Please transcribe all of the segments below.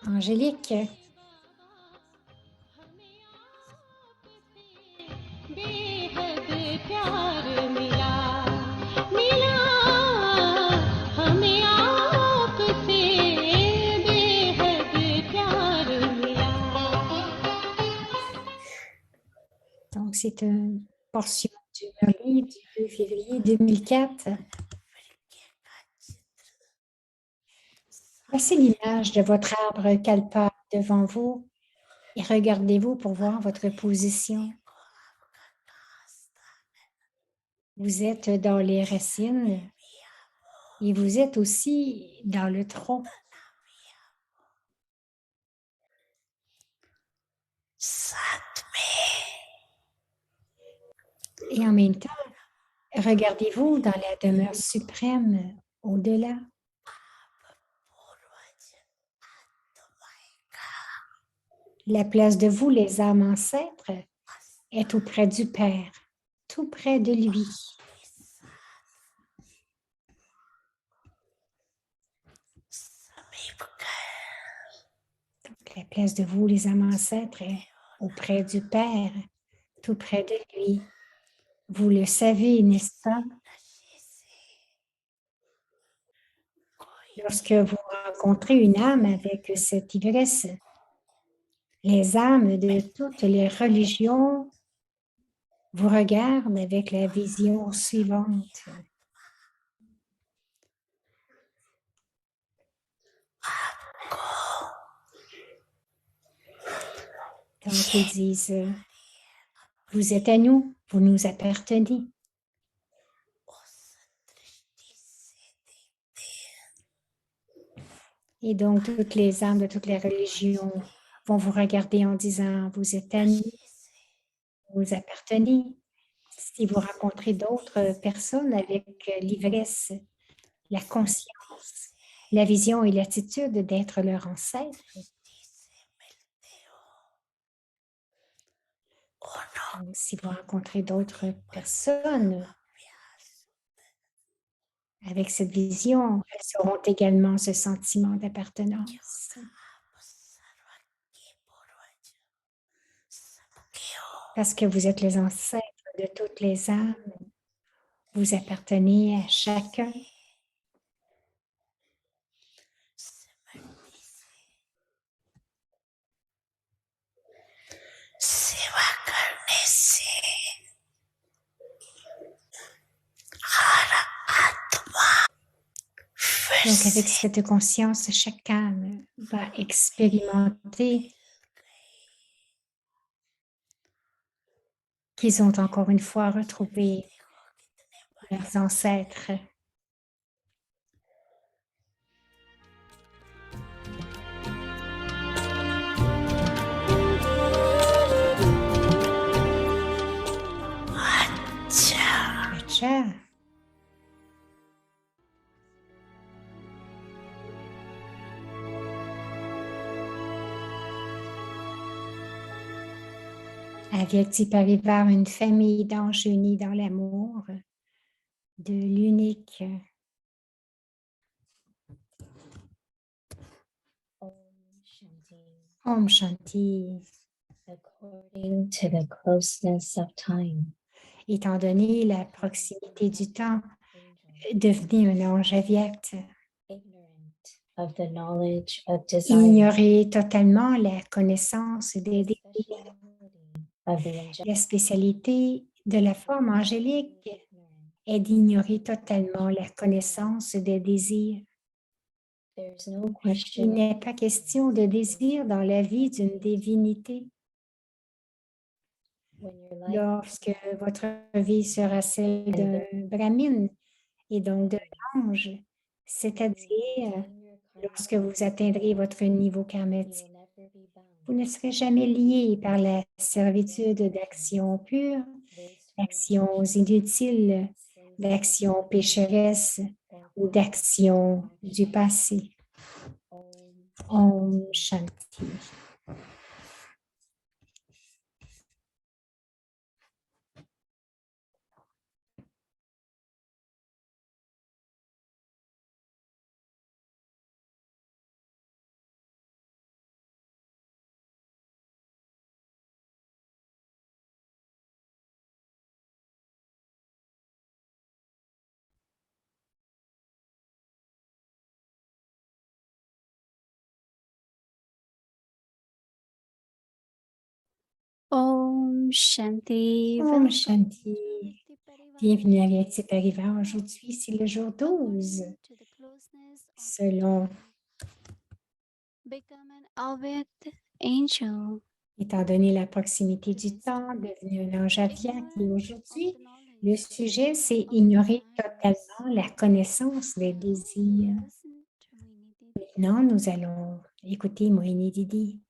Angélique, बेहद प्यार मिला मिला हमें आपसे बेहद प्यार मिला donc c'est une portion du livre du 2 février 2004. Placez l'image de votre arbre kalpa devant vous et regardez-vous pour voir votre position. Vous êtes dans les racines et vous êtes aussi dans le tronc. Et en même temps, regardez-vous dans la demeure suprême au-delà. La place de vous, les âmes ancêtres, est auprès du Père, tout près de lui. Donc, la place de vous, les âmes ancêtres, est auprès du Père, tout près de lui. Vous le savez, n'est-ce pas? Lorsque vous rencontrez une âme avec cette ivresse, les âmes de toutes les religions vous regardent avec la vision suivante. Donc, ils disent, vous êtes à nous, vous nous appartenez. Et donc, toutes les âmes de toutes les religions vont vous regarder en disant, vous êtes à nous, vous appartenez. Si vous rencontrez d'autres personnes avec l'ivresse, la conscience, la vision et l'attitude d'être leur ancêtre, donc, si vous rencontrez d'autres personnes avec cette vision, elles auront également ce sentiment d'appartenance. Parce que vous êtes les ancêtres de toutes les âmes, vous appartenez à chacun. Donc, avec cette conscience, chaque âme va expérimenter qu'ils ont encore une fois retrouvé leurs ancêtres. Acha. Avyakti Parivar, une famille d'anges unis dans l'amour de l'unique Om Shanti. According to the closeness of time, Étant donné la proximité du temps, devenez un ange avyakta. ignorant of the knowledge of desire, Ignorez totalement la connaissance des désirs. of the angelic, La spécialité de la forme angélique est d'ignorer totalement la connaissance des désirs. there is no Il question n'est pas question de désir dans la vie d'une divinité. when your life Lorsque votre vie sera celle d'un brahmine et donc d'un ange, c'est-à-dire lorsque vous atteindrez votre niveau karmatique, will never be bound. vous ne serez jamais lié par la servitude d'actions pures, d'actions inutiles, d'actions pécheresses ou d'actions du passé. Om Shanti. Om Shanti. Om Welcome Shanti. to Bienvenue à Vyakti Parivar. Aujourd'hui, c'est le jour 12. to the closeness of Selon, become an Avyakt angel. étant donné la proximité du temps, devenu un ange aviaque. Et aujourd'hui, le sujet, c'est ignorer totalement la connaissance des désirs. Listen to Mohini Didi. Maintenant, nous allons écouter Mohini Didi.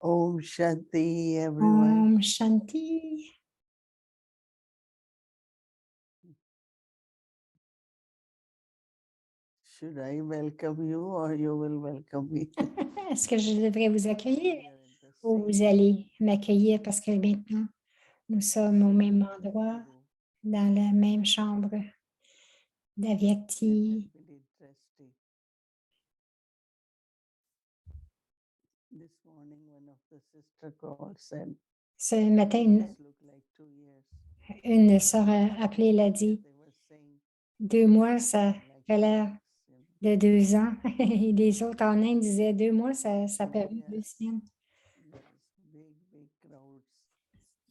Om Shanti, everyone. Om Shanti. Should I welcome you or you will welcome me? Est-ce que je devrais vous accueillir We are in the ou same vous allez m'accueillir parce que maintenant, nous sommes au même endroit, group. dans la même chambre That d'Avyakti. has been interesting. This morning, one of the sister called said, Ce matin, "This look like 2 years." une sœur appelée l'a dit, They were saying, 2 mois, ça like fait l'air weeks, de 2 ans. Et les autres en Inde disaient 2 mois, ça peut être Yeah. 2 semaines. There's big crowds,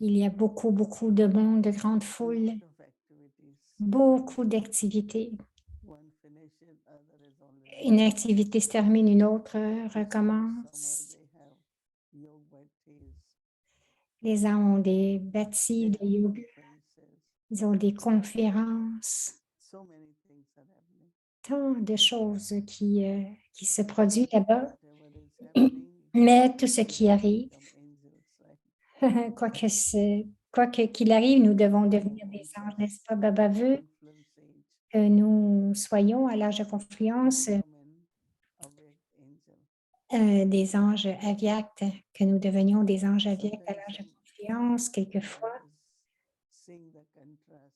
Il y a beaucoup, beaucoup de monde, de grandes foules, lot of activities. beaucoup d'activités. One finishes, other is already. Une activité se termine, une autre This whole recommence. summer they have yoga bhaktis, Les gens ont des bâtis they de have yoga, conferences, ils ont des conférences, so many things are happening. tant de choses qui se produisent là-bas. Whatever is happening, Mais tout ce qui arrive, become angels, right? quoi qu'il arrive, nous devons devenir des anges, n'est-ce pas? Baba veut Confluence age, que nous soyons à l'âge de confluence become an awake angel. des anges aviactes, que nous devenions des anges aviactes à Sometimes l'âge de confluence. Quelquefois, I was seeing the contrast.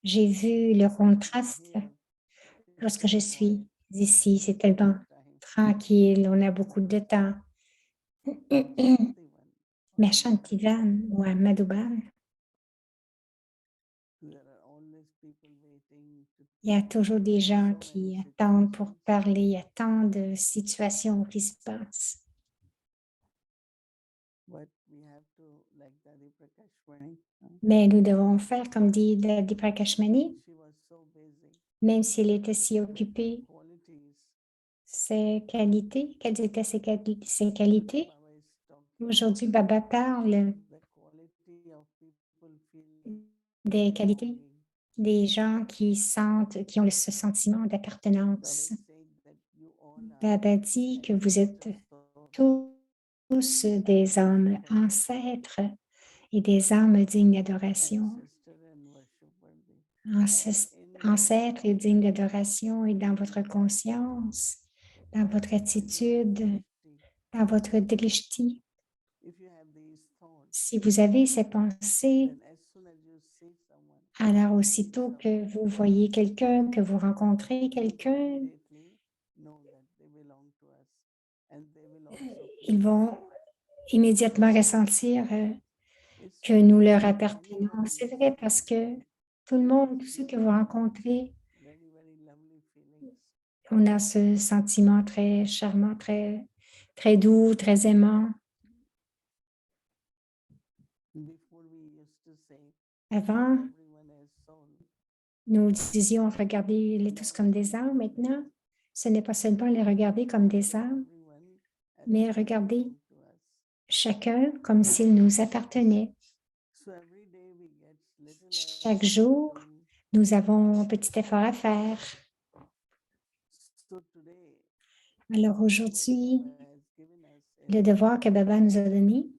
j'ai vu le contraste Here, it's lorsque je so suis quiet, ici. C'est tellement time. tranquille, on a beaucoup de temps. Shantivan, Mais à Shantivan ou à Madhuban, there are always people waiting to il y a toujours des gens so qui many attendent pour situations. parler. Il y a tant de situations qui se passent. But we have to, like Dadi Prakashmani, Mais nous devons faire, comme dit Dadi Prakashmani, she was so busy. même s'il était si occupé, Qualities. ses qualités, quelles étaient ses qualités? Baba is talking Aujourd'hui, Baba parle the quality of people feel des qualités belonging. des gens qui sentent, qui ont ce sentiment Baba d'appartenance. is saying that you all are Baba dit que vous êtes ancestors. tous des âmes ancêtres et des âmes dignes d'adoration. Ancestor and worship worthy. Ancêtres et dignes d'adoration et dans votre conscience, dans votre attitude, dans votre drishti. If you have these thoughts, Si vous avez ces pensées, then as soon as you see someone, alors aussitôt que vous voyez quelqu'un, que vous rencontrez quelqu'un, immediately know that they belong to us and they will also ils vont immédiatement ressentir It's que so nous easy. leur Anyone appartenons. you C'est meet, vrai parce que tout le monde, tous ceux que vous rencontrez, very, very lovely feelings. on a ce sentiment très charmant, très, très doux, très aimant. Avant, everyone as soul. nous disions regardez-les tous comme des âmes. Maintenant, ce n'est pas seulement les regarder comme des âmes, Everyone as mais if they regarder belong to us. chacun comme s'il nous appartenait. So every day we get little Chaque effort jour, to do. nous avons un petit effort à faire. So today, Alors the work aujourd'hui, Baba has given us le is devoir que Baba nous a donné,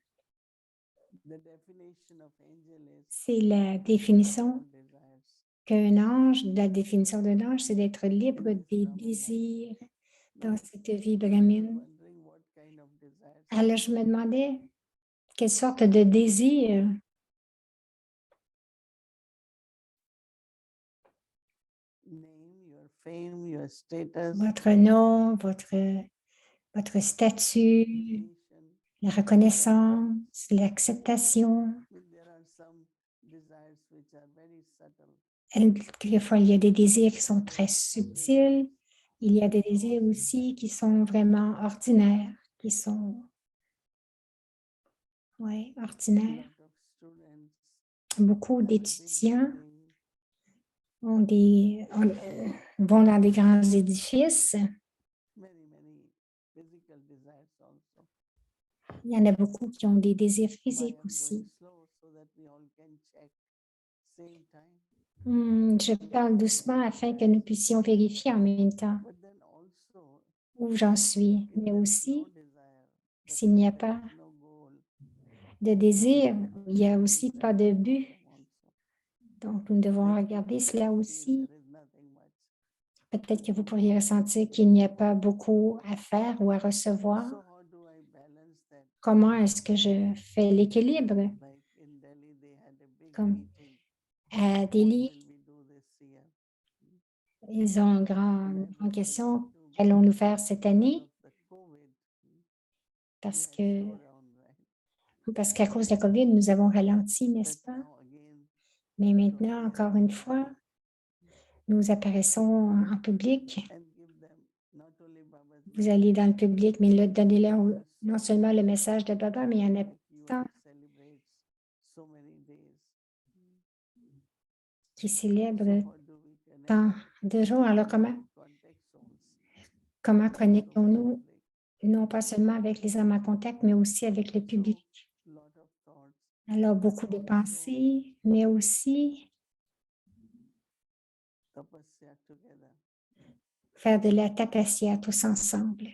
the definition of angel is c'est la free définition from desires. qu'un ange, la définition d'un ange, c'est d'être libre In this des Brahma désirs life. dans cette vie I was brahmine. wondering what kind of desires. Alors je me demandais quelle sorte de désir, Name, your fame, your status, votre nom, votre statut, recognition. la reconnaissance, l'acceptation. There are some desires which are very subtle. Quelquefois, il y a des désirs qui sont très subtils. Il y a des désirs aussi qui sont vraiment ordinaires, qui sont, ouais, ordinaires. Lot of students Beaucoup have a big d'étudiants building, vont dans des grands édifices. many physical desires also. Il y en a beaucoup qui ont des désirs Why physiques I'm going aussi. slow so that we all can check same time. Je parle doucement afin que nous puissions vérifier en même temps But then also, où j'en suis, if mais there is aussi, no desire, that s'il n'y a means there pas is no goal. de désir, il n'y a aussi Desire pas de will but. come also. Donc, nous devons Like regarder you cela can feel aussi. there is nothing much. Peut-être que vous pourriez ressentir qu'il n'y a pas beaucoup à faire ou à recevoir. So how do I balance that? Comment est-ce que je fais l'équilibre? Like in Delhi, they had a big Comme meeting. à What Delhi, will we do this year? ils ont une And grande I decided question. to, but Qu'allons-nous faire cette because année? of the COVID, we Parce had que, slowed down, right? parce qu'à cause de la COVID, nous avons ralenti, n'est-ce But pas? now again, Mais to maintenant, appear encore in une public fois, nous apparaissons en public. and give them not only Baba's Vous allez dans le message, public, mais donnez-leur there are non so seulement le many message de Baba, mais il y en a like you tant who celebrates so many days. qui So célèbrent how do we connect tant de jours. Alors, contact souls comment also connectons-nous, public? non pas seulement avec les hommes en contact, mais aussi avec le public? So lot of thoughts, Alors, but beaucoup de also pensées, mais aussi tapasya together. faire de la tapasya tous ensemble.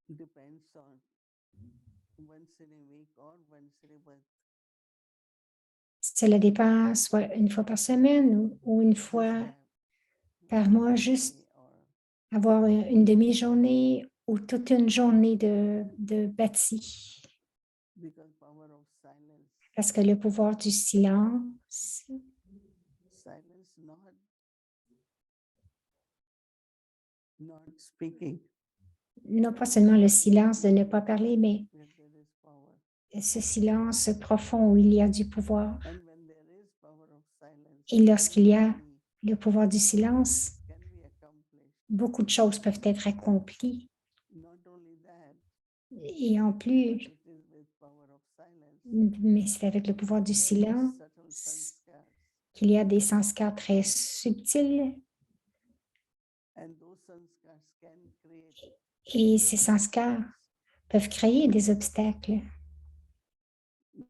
Depends on once in a week or once in a month. Cela dépend soit une fois par semaine ou une Just fois have par mois, one juste day or avoir une demi-journée ou toute une journée de bâti. because power of silence. Parce que le pouvoir du silence, Silence not speaking. non pas seulement le silence de ne pas parler, mais Where there is power. ce silence profond où il y a du pouvoir. And when there is power of silence, Et lorsqu'il y a many le pouvoir du silence, can be accomplished. beaucoup de choses peuvent être accomplies. Not only that, Et en but plus, it is with power of silence. mais c'est avec le pouvoir du Very silence subtle sanskars. qu'il y a des sanskars très subtils. And those sanskars can create Et ces sanskars peuvent créer des obstacles,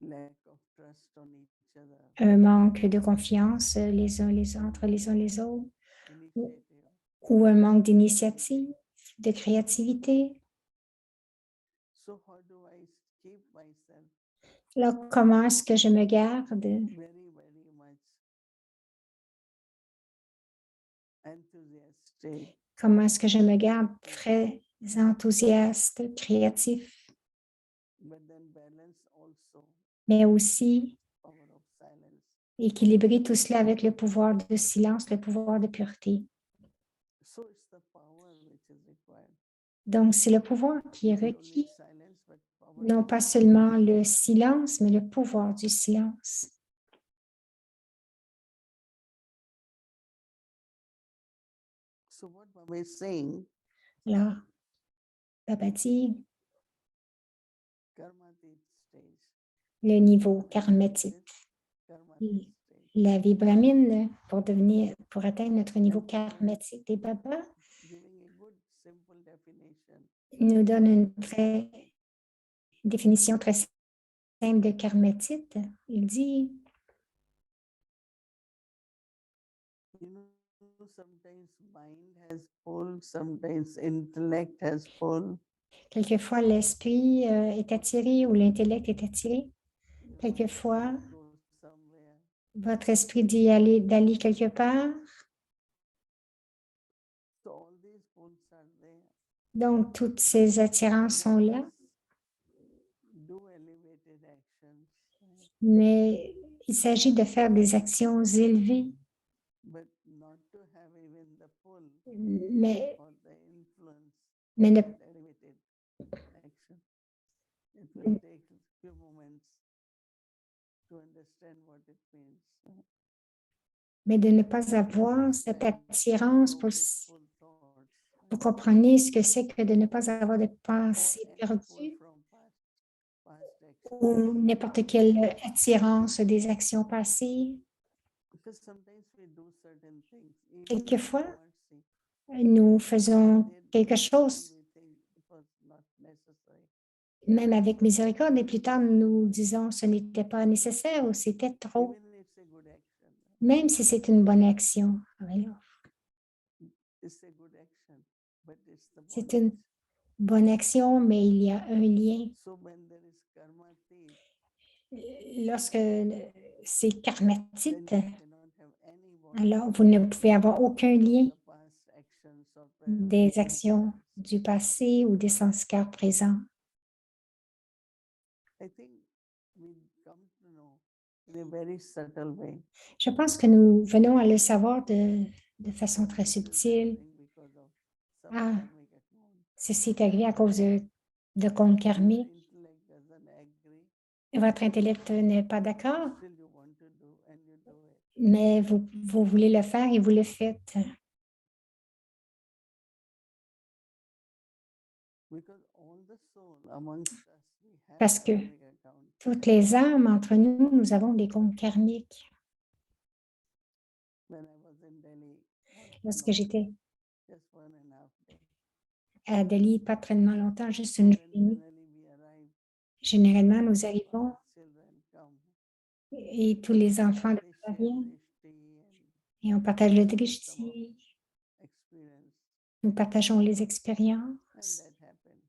lack of trust on each other, un manque de confiance entre les uns les autres, initiative. ou un manque d'initiative, de créativité. So how do I keep myself Alors, comment est-ce que je me garde very much enthusiastic, comment est-ce que je me garde très enthousiaste, créatif, but then balance also mais aussi power of silence. équilibrer tout cela avec le pouvoir de silence, le pouvoir de pureté. So it's the power which is required. Donc, c'est le pouvoir qui est Not only requis, silence, but power non of pas silence. seulement le silence, mais le pouvoir du silence. So what Baba is saying, Alors, Baba dit karmatit stage. le niveau karmatique. karmatic state. la vibramine pour atteindre notre niveau karmatique des babas, Giving a good simple definition. nous donne une définition très simple de karmatite. Il dit, Sometimes mind has pull, sometimes intellect has pull. quelquefois l'esprit est attiré ou l'intellect est attiré. Quelquefois, Go somewhere. votre esprit dit d'aller quelque part. So all these pulls are there. Donc, toutes ces attirances sont là, Do elevated actions, mais il s'agit de faire des actions élevées, but not to have even the pull mais, or the influence mais ne, of that elevated action. It will take a few moments to understand what it means. mais de ne pas avoir cette attirance No pour wasteful thoughts. vous comprenez ce que c'est que de ne pas avoir de Or pensée any pull perdue from past actions. ou n'importe quelle attirance des actions passées. Because sometimes we do certain things. Even Quelquefois, with mercy, nous faisons there quelque later on chose, we think it was not necessary. même avec miséricorde, et plus tard, nous disons ce n'était pas nécessaire ou c'était trop, Even it's a good action. même si c'est une bonne action. Alors, It's a good action, but it's the c'est bondage. une bonne action, mais il y a un lien. So when there is karma thief, Lorsque c'est then karmatite, you cannot have any bondage alors vous ne pouvez avoir aucun of lien the past actions or des present actions sanskars. du passé ou des sanskars présents. I think we come to know in a very subtle way. Je pense que nous venons à le savoir de façon très This is subtile. happening because of some Ah, karmic account. ceci est arrivé à cause de comptes Your karmiques. intellect doesn't agree, Votre intellect n'est pas d'accord, still you want to do and you do it. mais vous voulez le faire et vous le faites. Because all the soul amongst us, we have Parce que karmic account. toutes les âmes entre nous, nous avons des comptes karmiques. When I was in Delhi, Lorsque no, j'étais just 1.5 days. à Delhi, pas très longtemps, juste une journée et demie, Generally we arrive, généralement, nous all arrivons Baba's children come. et tous les enfants de They Baba share viennent drishti et on partage le and some of drishti, experience. nous partageons les And expériences that happened.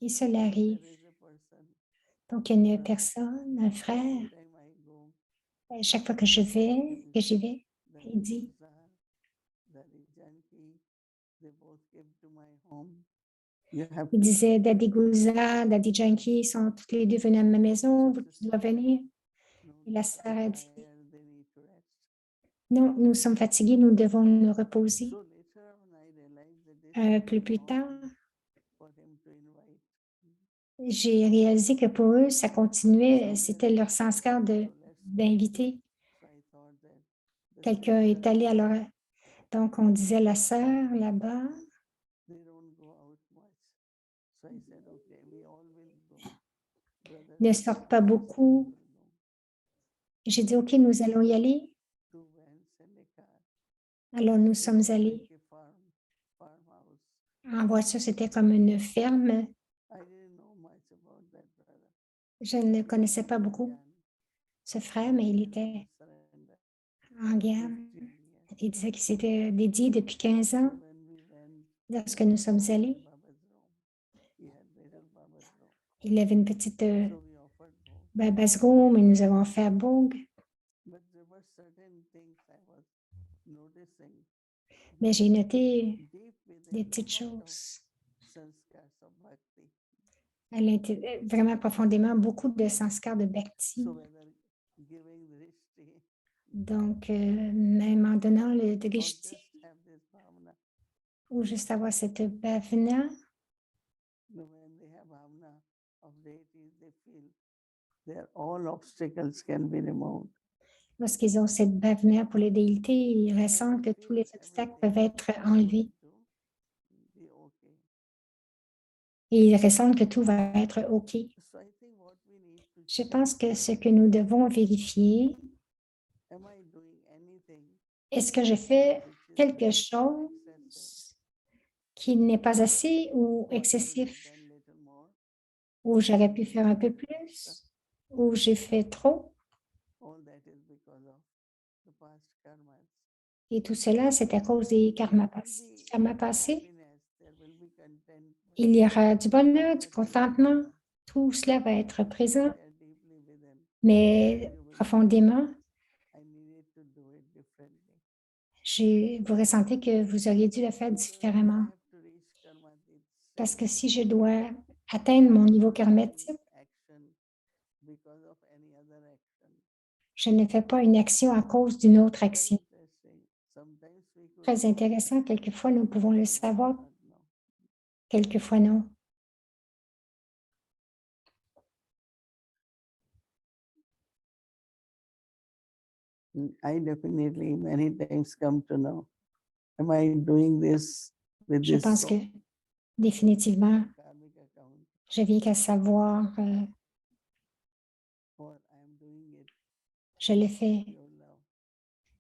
et cela arrive. There is a person, Donc, il y a une brother, personne, un frère, every time I go, chaque fois que j'y vais, the il dit, Guzar, the Janki, they both came to my home. You have il to disait, Daddy Gouza, Daddy Janki sont tous les deux venus à ma maison, tu dois venir. no, Et la they sœur are a dit, tired, they need to rest. non, nous sommes fatigués, nous devons nous reposer. So later on, I realized that this Plus was tard, not for him to invite. j'ai réalisé que pour eux, ça continuait, c'était leur sanskar So let's d'inviter. So I thought that the Quelqu'un est sister, allé à leur... Donc, on disait la sœur là-bas, they don't go out much. So I said, okay, we all will go. Brothers ne and sortent pas sisters beaucoup. will go. J'ai dit, OK, nous allons y aller. Two vans and a car. Alors, nous It sommes was allés. like a farmhouse. En voiture, c'était comme une ferme. I didn't know much about that brother. Je ne le connaissais He pas was beaucoup, young, ce frère, mais il he était surrendered en gamme. 15 years. Il disait qu'il s'était dédié depuis 15 ans. So when we went Lorsque nous sommes allés, Baba's room, he had little Baba's room. il avait une petite So we offered both. Baba's Room et nous avons fait à Bourg. But there were certain things I was noticing. Mais j'ai noté Deep des within, petites lot of choses. sanskars of bhakti. Vraiment profondément, beaucoup de sanskars de bhakti. So whether giving drishti Donc, même en donnant le or drishti just have this bhavana, ou juste avoir cette bhavana, when they have bhavana of deities, they feel their all obstacles can be removed. lorsqu'ils ont cette bhavana pour les déités, ils They ressentent que will tous feel les obstacles peuvent everything être is enlevés going to be okay. et ils ressentent que tout va être OK. So I think what we need to Je check pense que ce que nous devons vérifier, Est-ce que j'ai fait which is quelque excessive, chose qui n'est pas assez ou or you have excessif, done little more, ou j'aurais pu faire un peu plus, ou j'ai fait trop? all that is because of the past karmas. Et tout cela, c'est à cause des karmas There will be passés. happiness, there will be contentment, Il y aura du bonheur, du but contentement. Tout cela va être présent, there deeply within, mais you will profondément, I needed to do it differently. vous ressentez que vous auriez dû le faire Because if I différemment. have to reach karma Parce que itself, si je dois atteindre mon niveau karmatique, action because of any other action. je ne fais pas une action à cause d'une autre Very action. interesting. Sometimes we could Très know, intéressant. Quelquefois, nous pouvons le sometimes savoir, not know. quelquefois non. I definitely many times come to know, am I doing this with Je this pense que soul, définitivement, karmic account, je viens qu'à savoir, or I am doing it je le fais. pure love?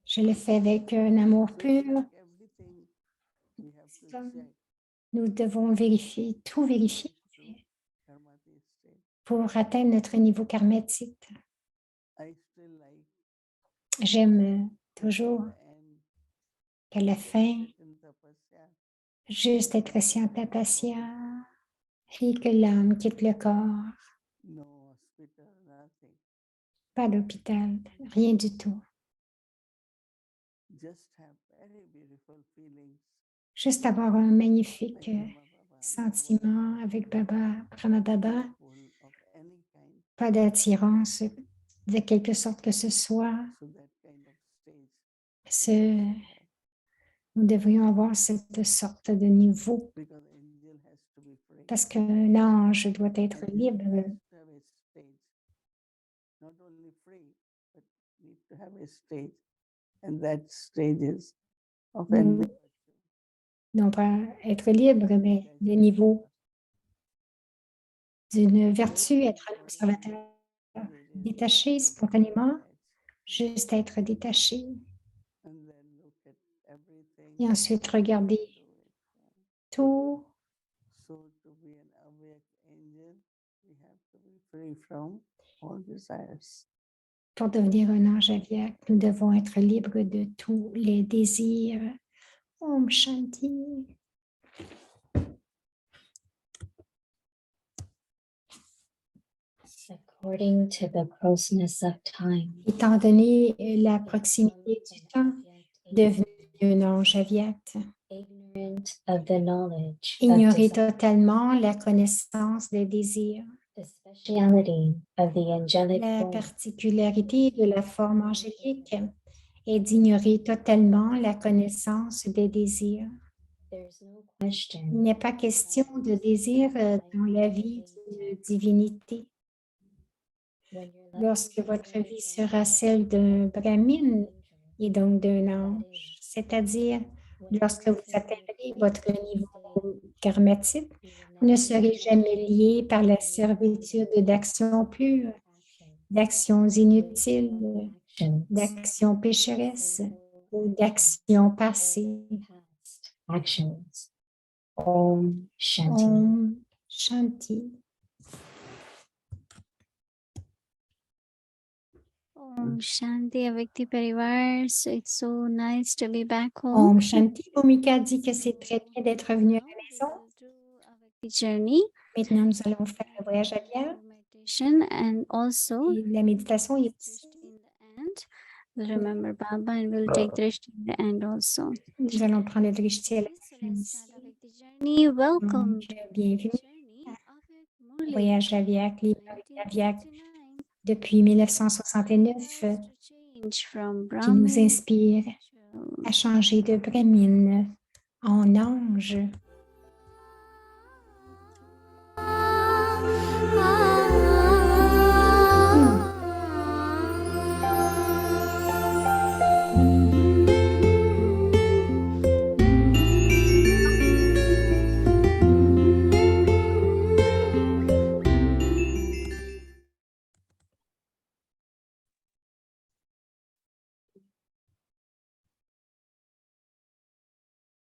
Je le fais avec un amour So it's pur. like everything we have to Comme check nous devons vérifier, tout vérifier to karmatic state. pour atteindre notre niveau karmatique. I still like J'aime at toujours the end qu'à la fin, sit in tapasya, juste être assis en tapasya et que l'âme quitte le corps. no hospital, nothing. Pas d'hôpital, rien du tout. Just have very beautiful feelings. Juste avoir un magnifique Like Brahma Baba, sentiment avec Baba, Brahma Baba. full of any kind. Pas d'attirance de quelque sorte que ce soit. So that kind of stage. Ce, nous devrions avoir cette sorte de niveau Because angel has to be free. parce qu'un ange doit être Angel libre. has to have a stage. Not only free, but need to have a stage. And that stage is of Non, envy. non pas être libre, mais le niveau d'une vertu, être un observateur détaché spontanément, juste être détaché. And then look at everything. Et ensuite regarder tout. So to be an awake angel, we have to be free from all desires. Pour devenir un ange aviaque, nous devons être libres de tous les désirs. Om Shanti. According to the closeness of time, Étant donné la proximité du temps, devenu un ange aviaque, ignorant of the knowledge of ignorer desire, totalement la connaissance des désirs, the speciality of the angelic la form, particularité de la forme angélique est d'ignorer totalement la connaissance des désirs. there's no Il question n'est pas question de désir dans la vie d'une divinité. when your life Lorsque is votre like vie that, sera celle d'un brahmine angel, et donc d'un that ange, is, c'est-à-dire when lorsque you vous atteindrez attain votre that niveau state, karmatique, you will vous ne not be serez jamais attached lié par la to servitude any d'actions pures, action, d'actions inutiles, actions, d'actions pécheresses sinful ou actions, d'actions passées. past actions. Om Shanti. Om Shanti. Om Shanti Avyakti Parivar. So it's so nice to be back home. Om Shanti. Bhumika dit que c'est très bien d'être revenu à la maison. The journey Maintenant, nous allons faire le voyage à Via. meditation and also Et la méditation est aussi. in the end. We'll remember Baba and we'll take Drishti in the end also. Nous allons prendre le drishti à la Okay, so fin let's aussi. start Avyakti journey. Welcome Donc, to bienvenue the journey of Murli. voyage à Viac, livre à Viac 1969 depuis 1969 has to change from qui nous Brahmin inspire to à changer de Brahmine en ange.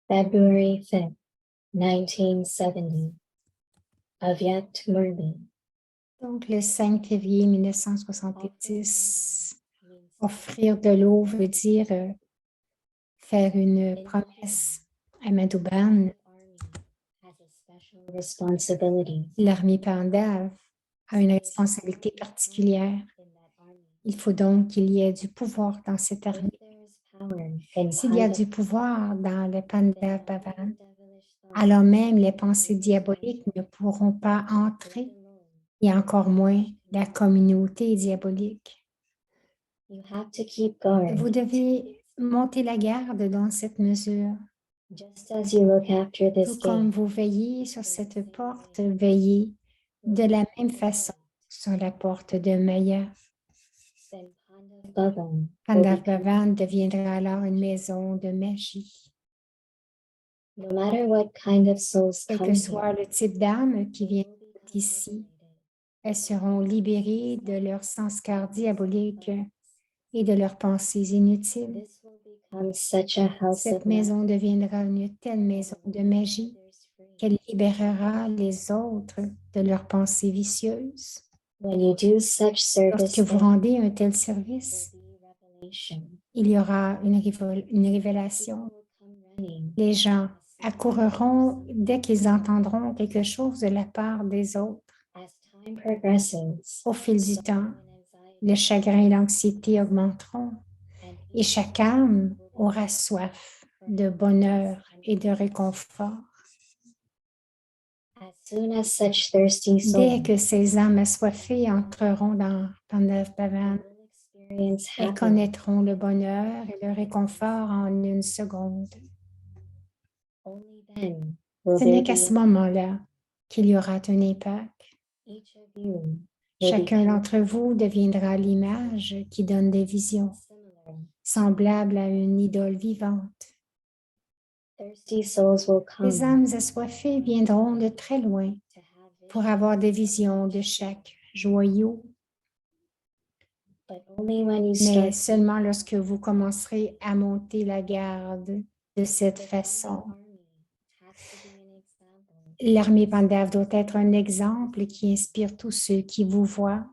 February 5th, 1970. Avyakt Murli. Donc, le 5 février 1970, offrir de l'eau veut dire faire une promesse à Madhuban. Responsibility. L'armée Pandav a une responsabilité particulière. Il faut donc qu'il y ait du pouvoir dans cette armée. S'il y a du pouvoir dans le Pandav Bhavan, alors même les pensées diaboliques ne pourront pas entrer, et encore moins la communauté diabolique. You have to keep going. Vous devez monter la garde dans cette mesure. Just as you look after this Tout comme gate, vous veillez sur cette porte, veillez de la même façon sur la porte de Maya. then Pandav Bhavan will Pandav become- Bhavan deviendra alors une maison de magie. No matter what kind of souls Quel come que soit here, le type d'âme qui vient they will become d'ici, liberated. elles seront libérées de leurs sanskars diaboliques et de leurs pensées inutiles. This will become such a house Cette of maison magic deviendra une telle maison de magie that others free. qu'elle libérera les autres de leurs pensées vicieuses. When you do such service, Lorsque vous there rendez un tel service, will be revelation. il y aura une révélation. People will come running. Les gens accourront dès qu'ils entendront quelque chose de la part des autres. As time progresses, Au fil du sorrow temps, and anxiety le chagrin et l'anxiété augmenteront and et chaque âme aura soif de bonheur et de réconfort. as soon as such thirsty Dès souls que ces âmes assoiffées entreront dans Pandav Bhavan, will experience elles happiness, connaîtront le bonheur et le réconfort en une seconde. only then will Ce there n'est qu'à ce be moment-là qu'il y aura un impact. each of you will Chacun become d'entre vous deviendra l'image qui donne des visions, similar. semblable à une idole vivante. Thirsty souls will come Les âmes assoiffées viendront de très loin to have pour vision, avoir des visions de chaque joyau, but only when you mais start seulement lorsque vous commencerez à monter la garde de cette façon. army has to be an example. L'armée Pandav doit être un exemple qui inspire tous ceux qui vous voient.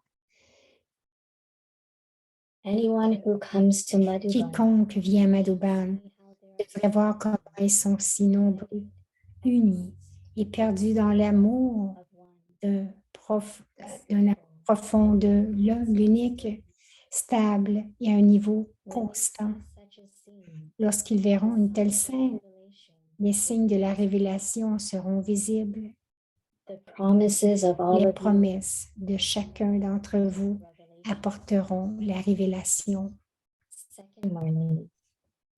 Anyone who comes to Madhuban Quiconque vient à Madhuban see how there devrait voir comment ils sont si nombreux, unis et perdus dans l'amour of one, d'un amour profond de l'un, l'unique, stable et à un niveau constant. such a scene, Lorsqu'ils verront une telle scène, revelation, les signes de la révélation seront visibles. the promises of all Les of you, promesses de chacun d'entre vous revelation. apporteront la révélation. Second morning,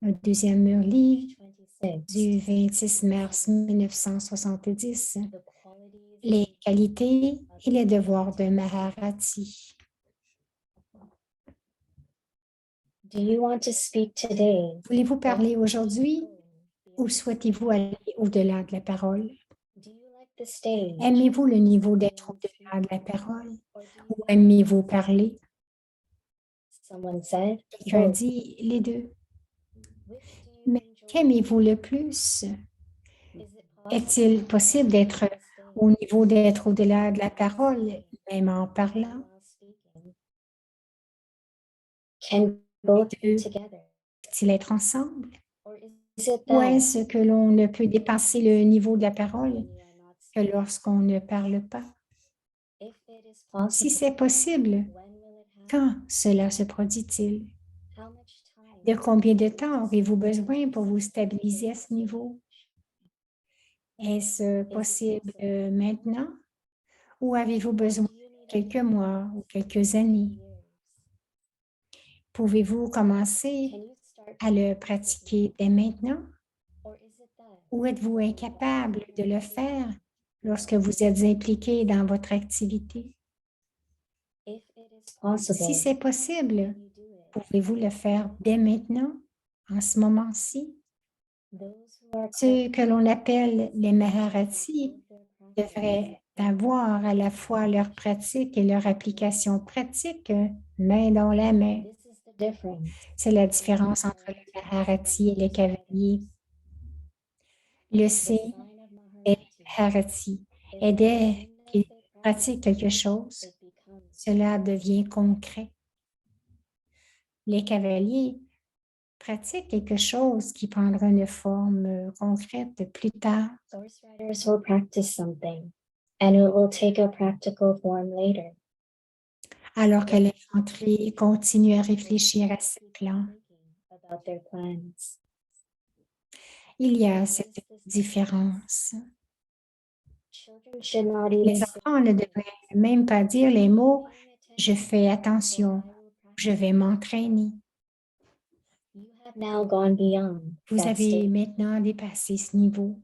Un deuxième Murli 26. du 26 mars 1970, The qualities les qualités et les devoirs de Maharati. Do you want to speak today? Voulez-vous parler aujourd'hui ou souhaitez-vous aller au-delà de la parole? Do you like the stage? Aimez-vous le niveau d'être au-delà de la parole Or do you ou aimez-vous parler? Someone said, Quelqu'un both. dit les deux. Which do you Mais enjoy? qu'aimez-vous le plus? Is it Est-il possible d'être au niveau d'être au-delà de la parole, même en parlant? while speaking? Can both be deux. together? Peut-il être ensemble? Or is it Ou that est-ce que l'on ne peut dépasser le niveau de la parole when you are not que speaking? lorsqu'on ne parle pas? If it is Si possible, c'est possible, when will it happen? quand cela se produit-il? How much time? De combien de temps aurez-vous besoin pour vous stabiliser à ce niveau? Est-ce possible maintenant ou avez-vous besoin Do you de need quelques mois ou quelques années? years? Pouvez-vous commencer Can you start à le pratiquer dès maintenant or is it that ou êtes-vous incapable de le faire lorsque vous êtes impliqué dans votre activité? if it is possible, Si c'est possible, can you do it? pouvez-vous le faire dès maintenant, en ce moment-ci? Those who are Ceux que l'on appelle les Maharati called their practice devraient avoir à la fois leur pratique et leur application pratique main dans la main. This is the difference. C'est la différence entre les Maharati et les cavaliers. Le signe est Harati. Et dès qu'il pratique quelque chose, cela devient concret. Les cavaliers pratiquent quelque chose qui prendra une forme concrète plus tard. Horse riders will practice something, and it will take a practical form later. Alors que l'infanterie continue à réfléchir à ses plans. About their plans. Il y a cette différence. Children should not Les even enfants ne devraient même pas dire les mots « je fais attention »,« je vais m'entraîner ». You have now gone beyond Vous that avez stage. maintenant dépassé ce niveau.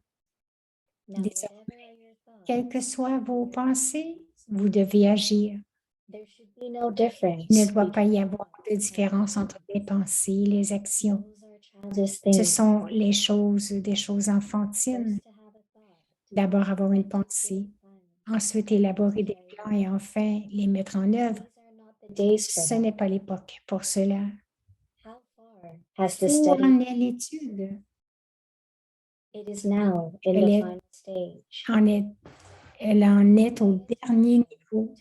Now, Désormais, whatever are your thoughts, quelles que soient vos pensées, vous devez agir. there should be no difference. Il ne doit pas y between avoir de différence entre les pensées et les actions. those are childish Ce things. sont les choses, des choses enfantines. First, to have a thought, D'abord avoir une then to create pensée, a plan. ensuite élaborer des plans et enfin les mettre en œuvre. These are not the days for Ce that. n'est pas l'époque pour cela. How far has the Où study? en est l'étude? It is now in Elle the est- final stage. Elle en est au dernier niveau.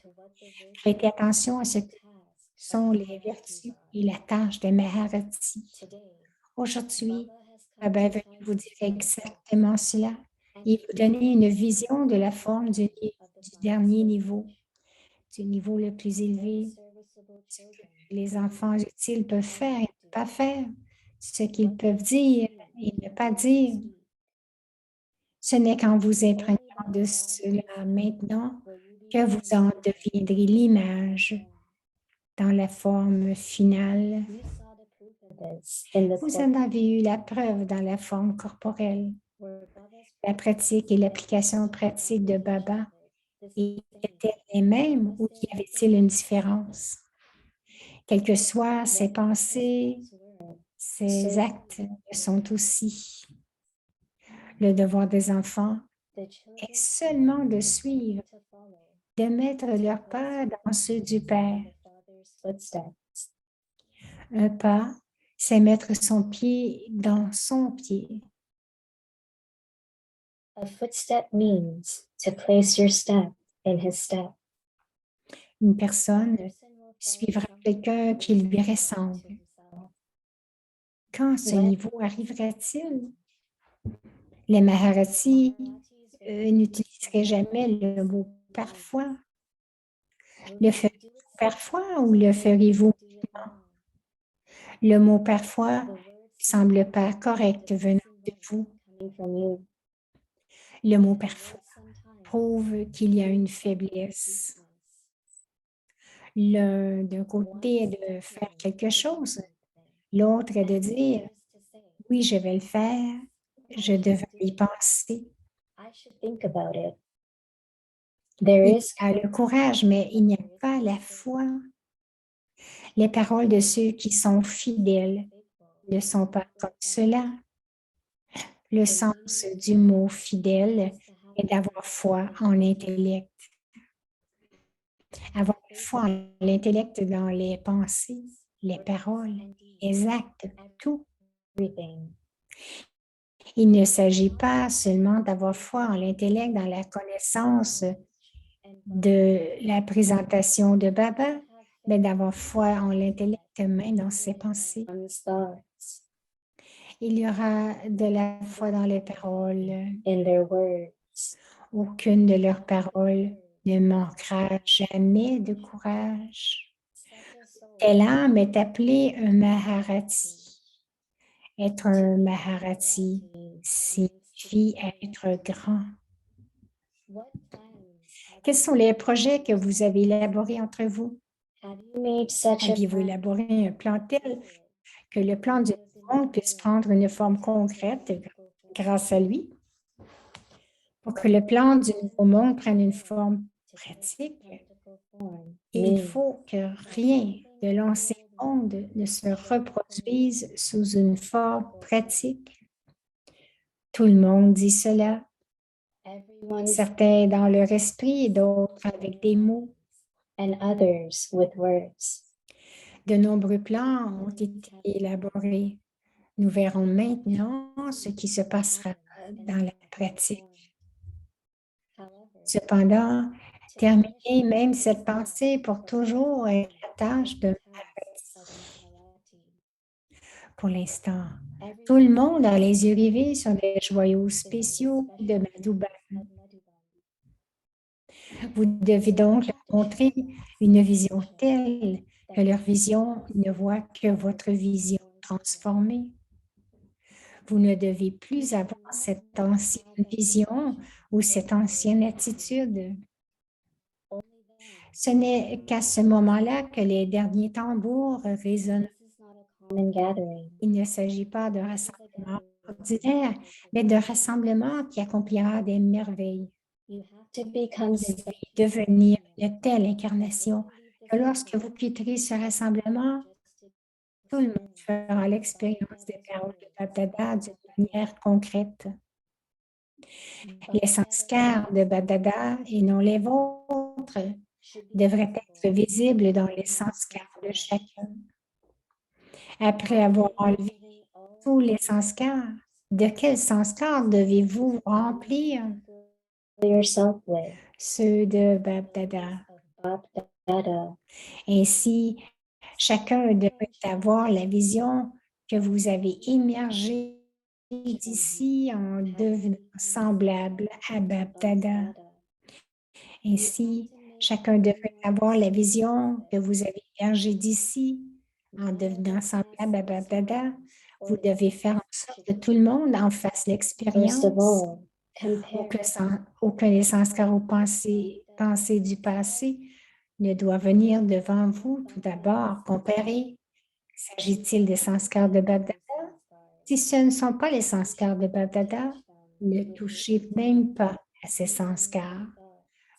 To what the virtues Prêtez attention à ce que and tasks sont of les Maharatis vertus are. et la tâche de Maharati. Today, Aujourd'hui, Baba has come Baba est to venu vous dire find exactement cela and et to vous donner une vision de la forme du of the dernier final niveau, stage. du niveau le plus élevé. Serviceable Ce que children les enfants utiles peuvent faire et ne pas faire, ce qu'ils peuvent dire et ne pas dire. Ce n'est qu'en vous imprégnant de cela maintenant que vous en deviendrez l'image dans la forme finale. You saw the proof of this in the Vous en avez eu la preuve dans la forme corporelle. where Baba's La pratique et l'application pratique de Baba étaient les mêmes ou y avait-il une différence? Quelles que soient ses pensées, ses actes le sont aussi. Le devoir des enfants est seulement de suivre, de mettre leurs pas dans ceux du Père. Un pas, c'est mettre son pied dans son pied. A footstep means to place your step in his step. Une personne suivra quelqu'un qui lui ressemble. Quand ce niveau arrivera-t-il? Les Maharatis n'utiliseraient jamais le mot parfois. Le ferez-vous parfois ou le ferez-vous maintenant? Le mot parfois ne semble pas correct venant de vous. Le mot parfois prouve qu'il y a une faiblesse. L'un d'un côté est de faire quelque chose, l'autre est de dire oui, je vais le faire, je devrais y penser. Il y a le courage, mais il n'y a pas la foi. Les paroles de ceux qui sont fidèles ne sont pas comme cela. Le sens du mot fidèle est d'avoir foi en l'intellect. Avoir foi en l'intellect dans les pensées, les paroles, les actes, tout. Il ne s'agit pas seulement d'avoir foi en l'intellect dans la connaissance de la présentation de Baba, mais d'avoir foi en l'intellect même dans ses pensées. Il y aura de la foi dans les paroles. Aucune de leurs paroles ne manquera jamais de courage. Telle âme est appelée un Maharati. Être un Maharati signifie être grand. Quels sont les projets que vous avez élaborés entre vous? Aviez-vous élaboré un plan tel que le plan du monde puisse prendre une forme concrète grâce à lui? Pour que le plan du nouveau monde prenne une forme pratique, il faut que rien de l'ancien monde ne se reproduise sous une forme pratique. Tout le monde dit cela. Certains dans leur esprit et d'autres avec des mots. De nombreux plans ont été élaborés. Nous verrons maintenant ce qui se passera dans la pratique. However, Cependant, to terminer finish même the cette pensée pour toujours est la tâche de pour l'instant. Tout le monde a les yeux rivés sur les joyaux spéciaux de Madhouban. Vous devez donc leur montrer une vision telle que leur vision ne voit que votre vision transformée. Vous ne devez plus avoir cette ancienne vision ou cette ancienne attitude. Ce n'est qu'à ce moment-là que les derniers tambours résonnent. Il ne s'agit pas de rassemblement ordinaire, mais de rassemblement qui accomplira des merveilles. You have to become Vous devez devenir une telle incarnation que lorsque vous quitterez ce rassemblement, tout le monde fera l'expérience des paroles de Babdada d'une manière concrète. Les sanskars de Babdada et non les vôtres devraient être visibles dans les sanskars de chacun. Après avoir enlevé tous les sanskars, de quels sanskars devez-vous vous remplir? yourself with Ceux de Babdada. Dada. Ainsi, chacun devrait avoir la vision que vous avez émergée d'ici en devenant semblable à Babdada. Ainsi, chacun devrait avoir la vision que vous avez émergée d'ici en devenant semblable à Babdada. Vous devez faire en sorte que tout le monde en fasse l'expérience. First of all, Aucun des sanskars ou pensées du passé ne doit venir devant vous. Tout d'abord, comparer. S'agit-il des sanskars de Babdada? Si ce ne sont pas les sanskars de Babdada, ne touchez même pas à ces sanskars.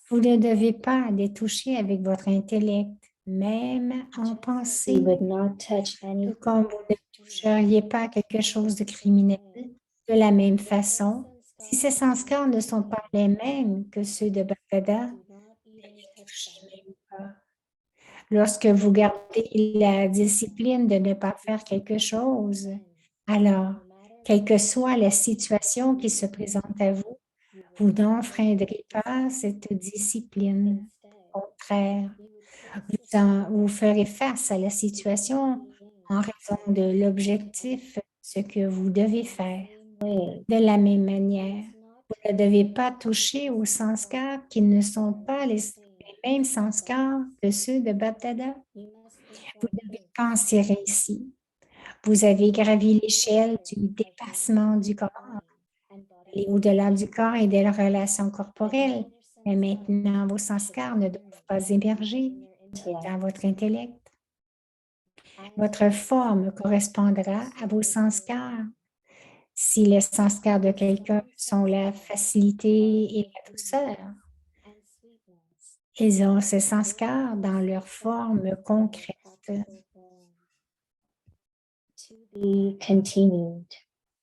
Vous ne devez pas les toucher avec votre intellect, même en pensée. you would not touch any Tout comme vous ne toucheriez pas quelque chose de criminel. De la même façon, si ces sanskars ne sont pas les mêmes que ceux de Babdada, ne les touchez même pas. Lorsque vous gardez la discipline de ne pas faire quelque chose, alors, quelle que soit la situation qui se présente à vous, vous n'enfreindrez pas cette discipline. Au contraire, vous ferez face à la situation en raison de l'objectif, ce que vous devez faire. De la même manière, vous ne devez pas toucher aux sanskars qui ne sont pas les mêmes sanskars que ceux de Babdada. Vous devez penser ainsi. Vous avez gravi l'échelle du dépassement du corps, aller au-delà du corps et des relations corporelles. Mais maintenant, vos sanskars ne doivent pas émerger dans votre intellect. Votre forme correspondra à vos sanskars. Si les sanskars de quelqu'un sont la facilité et la douceur, ils ont ces sanskars dans leur forme concrète. to be continued.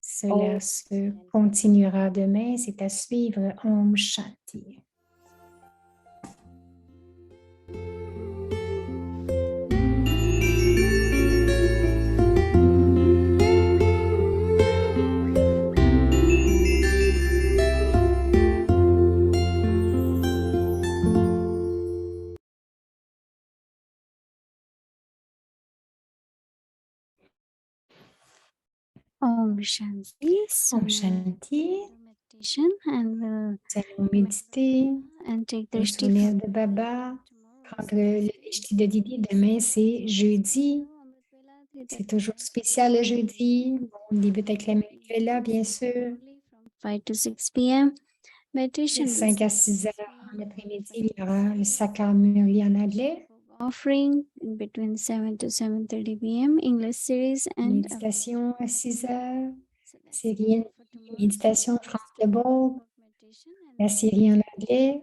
Cela se continuera demain. C'est à suivre. Om Shanti. Om Shanti. So Om now Shanti. meditation and we'll Nous allons méditer, and take the nous Drishti souvenir de Baba, prendre le Drishti de Didi. Demain, c'est jeudi. C'est toujours spécial le jeudi. On débute avec la Manivela, bien sûr. from 5 to 6 p.m. De Meditation. 5 à 6 heures en après-midi, il y aura le Sakar Murli en anglais. Offering in between 7 to 7:30 p.m. English series and Méditation à 6 heures. Série méditation France de Bourg. La série en anglais.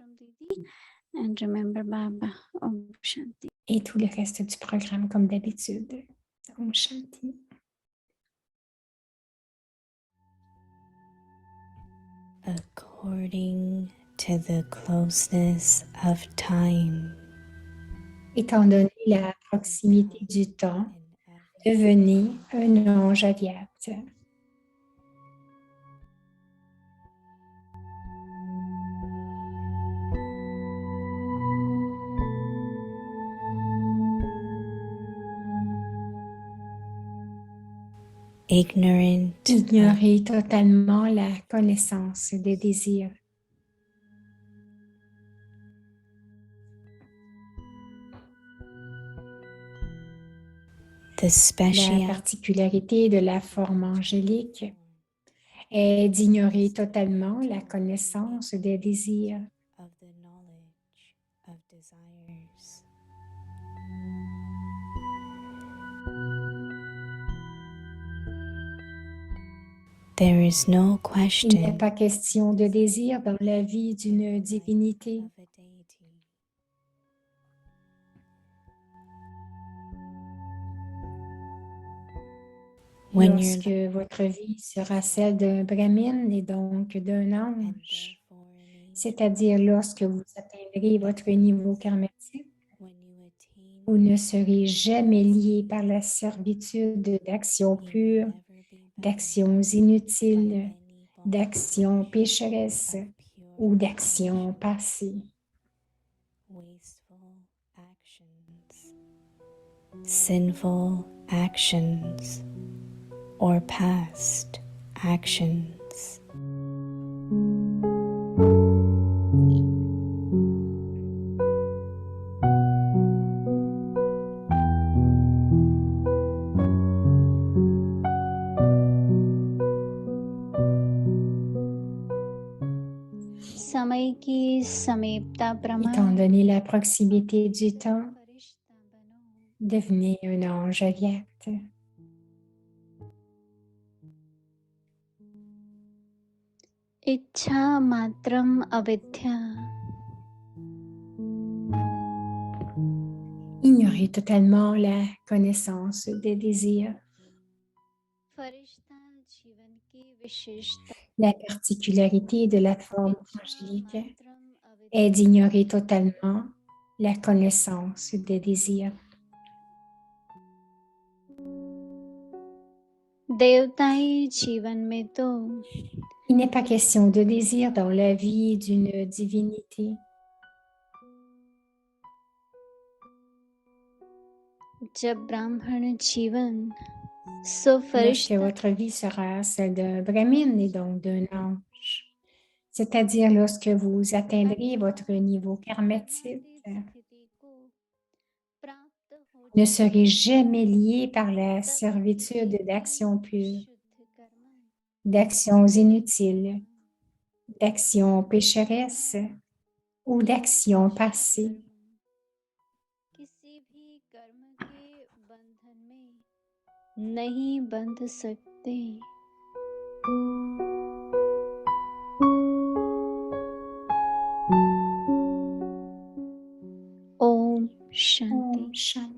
And remember Baba. Om Shanti. Et tout le reste du programme comme d'habitude. Om Shanti. According to the closeness of time, Étant donné la proximité du temps, devenez un ange aviate. ignorant of Ignorez totalement la connaissance des désirs. the La speciality particularité de la forme angélique est d'ignorer totalement la connaissance des désirs. of the knowledge of desires. There is no Il n'est question pas question de désir dans la vie d'une divinité. of a deity. When your Lorsque votre vie sera celle d'un brahmine et donc d'un and ange, therefore an angel, c'est-à-dire lorsque vous atteindrez votre niveau karmatique, when you attain vous ne serez jamais lié par la servitude d'actions you will pures, never be bound d'actions by inutiles, any bond d'actions pécheresses of ou pure d'actions passées. wasteful actions, sinful actions, or past actions. समय की समीपता Étant प्रमाण donné la proximité du temps, फरिश्ता बनो devenez un ange avyakt. इच्छा मात्रम अविद्या Ignorez totalement la connaissance des désirs. फरिश्ता जीवन की विशेषता La particularité de la forme इच्छा angélique मात्रम est अविद्या d'ignorer totalement la connaissance des désirs. देवताई जीवन में तो Il n'est pas question de désir dans la vie d'une divinité. जब ब्राह्मण जीवन सो Lorsque फरिश्ता votre vie sera celle d'un brahmine et donc d'un ange, c'est-à-dire lorsque vous atteindrez votre niveau karmatique, स्थिति को प्राप्त हो ne serez jamais lié par la servitude d'actions pures, शुद्ध कर्म d'actions inutiles, d'actions pécheresses ou d'actions passées. किसी भी कर्म के बंधन में नहीं बंध सकते ओम शांति Om Shanti.